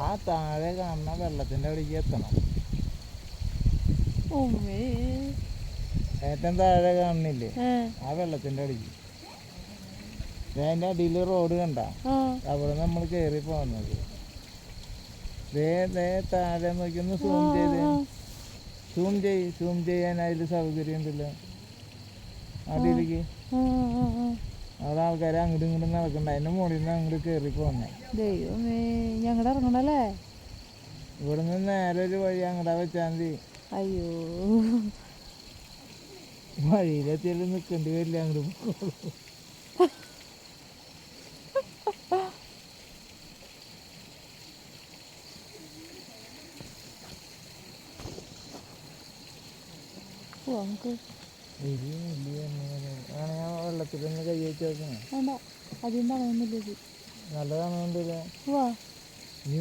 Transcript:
ആ താഴെ കാണുന്ന വെള്ളത്തിൻ്റെ അവിടേക്ക് എത്തണം. ഏറ്റവും താഴെ കാണുന്നില്ലേ ആ വെള്ളത്തിൻ്റെ അടിക്ക്. അതിൻ്റെ അടിയിൽ റോഡ് കണ്ട അവിടെ നമ്മൾ കയറി പോകുന്നത്. താഴെ നോക്കി ഒന്ന് സൂം ചെയ്യാൻ അതിൽ സൗകര്യം ഉണ്ടല്ലോ അടിയിലേക്ക്. അവിടെ ആൾക്കാർ അങ്ങോട്ടും ഇങ്ങോട്ടും നടക്കണ്ട. അതിൻ്റെ മുകളിൽ നിന്ന് അങ്ങോട്ട് കയറി പോന്നെ. ദൈവമേ ഞങ്ങടെ ഇറങ്ങണല്ലേ. ഇവിടെ നിന്ന് നേരെ ഒരു വഴി അങ്ങോട്ടാ വെച്ചാൽ മതി. അയ്യോ വഴിയിലെത്തിയാലും നിൽക്കേണ്ടി വരില്ല. അങ്ങോട്ട് നമുക്ക് വെള്ളത്തിലൊന്ന് കൈ വെച്ച് നോക്കണേ. വേണ്ട അതിൻ്റെ അളയൊന്നുമില്ല. നല്ലതാണോ? വാ നീ